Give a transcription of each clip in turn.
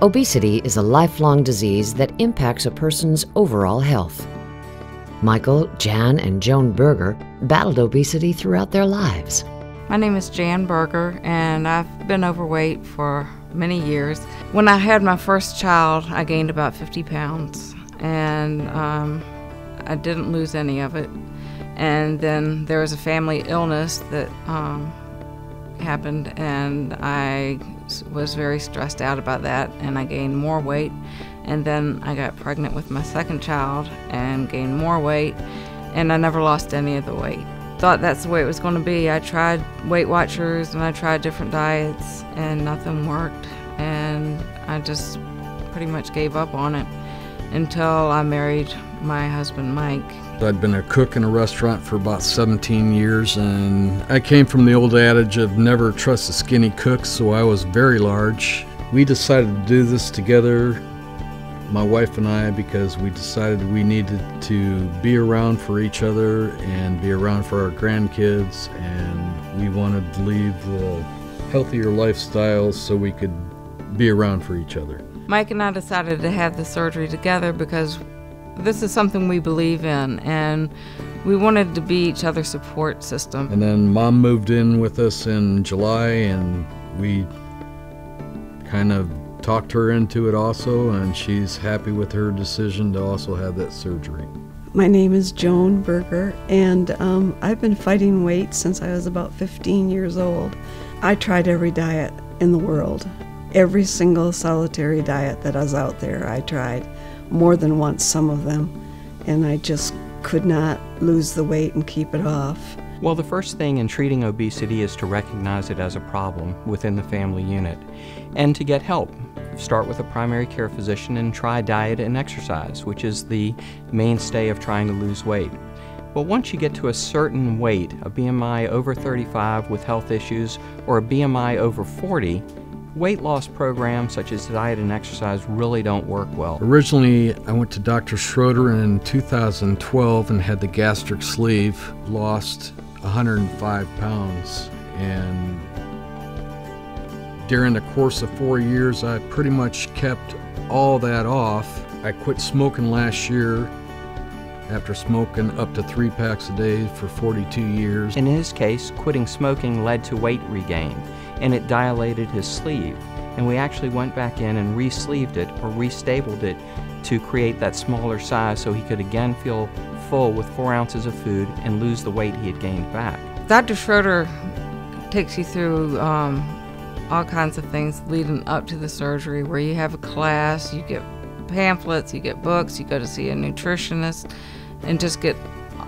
Obesity is a lifelong disease that impacts a person's overall health. Michael, Jan, and Joan Burger battled obesity throughout their lives. My name is Joan Burger, and I've been overweight for many years. When I had my first child, I gained about 50 pounds, and I didn't lose any of it. And then there was a family illness that happened, and I was very stressed out about that, and I gained more weight. And then I got pregnant with my second child and gained more weight, and I never lost any of the weight. Thought that's the way it was going to be. I tried Weight Watchers and I tried different diets, and nothing worked, and I just pretty much gave up on it until I married my husband, Mike. I'd been a cook in a restaurant for about 17 years, and I came from the old adage of never trust a skinny cook, so I was very large. We decided to do this together, my wife and I, because we decided we needed to be around for each other and be around for our grandkids, and we wanted to leave the healthier lifestyles so we could be around for each other. Mike and I decided to have the surgery together because this is something we believe in, and we wanted to be each other's support system. And then Mom moved in with us in July, and we kind of talked her into it also, and she's happy with her decision to also have that surgery. My name is Joan Burger, and I've been fighting weight since I was about 15 years old. I tried every diet in the world. Every single solitary diet that was out there I tried. More than once, some of them, and I just could not lose the weight and keep it off. Well, the first thing in treating obesity is to recognize it as a problem within the family unit and to get help. Start with a primary care physician and try diet and exercise, which is the mainstay of trying to lose weight. But once you get to a certain weight, a BMI over 35 with health issues or a BMI over 40, weight loss programs such as diet and exercise really don't work well. Originally, I went to Dr. Schroder in 2012 and had the gastric sleeve, lost 105 pounds, and during the course of 4 years, I pretty much kept all that off. I quit smoking last year after smoking up to 3 packs a day for 42 years. In his case, quitting smoking led to weight regain, and it dilated his sleeve. And we actually went back in and re-sleeved it or re-stabled it to create that smaller size so he could again feel full with 4 ounces of food and lose the weight he had gained back. Dr. Schroder takes you through all kinds of things leading up to the surgery, where you have a class, you get pamphlets, you get books, you go to see a nutritionist, and just get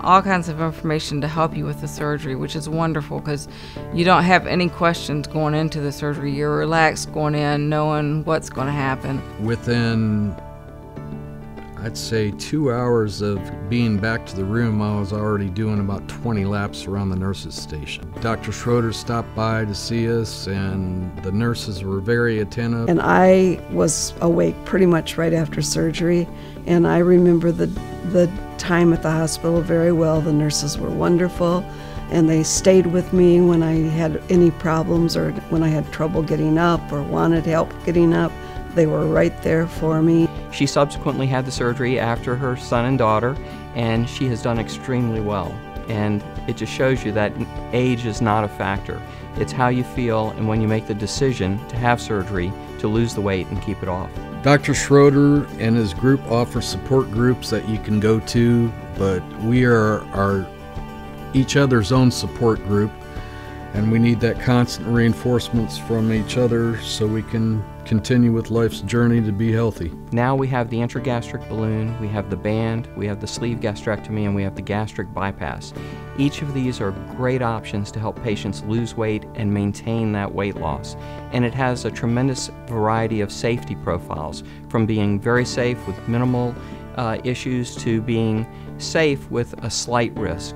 all kinds of information to help you with the surgery, which is wonderful because you don't have any questions going into the surgery. You're relaxed going in, knowing what's going to happen. Within, I'd say, 2 hours of being back to the room, I was already doing about 20 laps around the nurses' station. Dr. Schroder stopped by to see us, and the nurses were very attentive. And I was awake pretty much right after surgery, and I remember the time at the hospital very well. The nurses were wonderful, and they stayed with me when I had any problems or when I had trouble getting up or wanted help getting up. They were right there for me. She subsequently had the surgery after her son and daughter, and she has done extremely well. And it just shows you that age is not a factor. It's how you feel and when you make the decision to have surgery to lose the weight and keep it off. Dr. Schroder and his group offer support groups that you can go to, but we are each other's own support group, and we need that constant reinforcements from each other so we can continue with life's journey to be healthy. Now we have the intragastric balloon, we have the band, we have the sleeve gastrectomy, and we have the gastric bypass. Each of these are great options to help patients lose weight and maintain that weight loss. And it has a tremendous variety of safety profiles, from being very safe with minimal issues to being safe with a slight risk.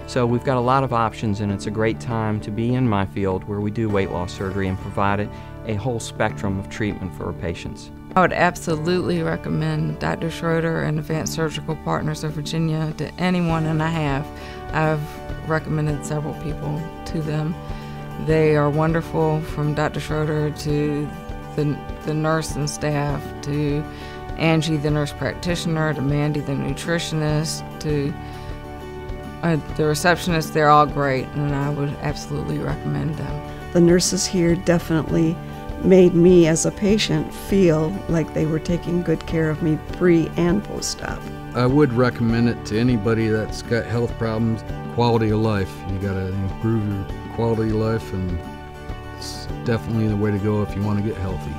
So we've got a lot of options, and it's a great time to be in my field where we do weight loss surgery and provide a whole spectrum of treatment for our patients. I would absolutely recommend Dr. Schroder and Advanced Surgical Partners of Virginia to anyone, and I've recommended several people to them. They are wonderful, from Dr. Schroder to the nursing staff, to Angie, the nurse practitioner, to Mandy, the nutritionist, to the receptionist. They're all great, and I would absolutely recommend them. The nurses here definitely made me as a patient feel like they were taking good care of me pre and post-op. I would recommend it to anybody that's got health problems. Quality of life. You got to improve your quality of life, and it's definitely the way to go if you want to get healthy.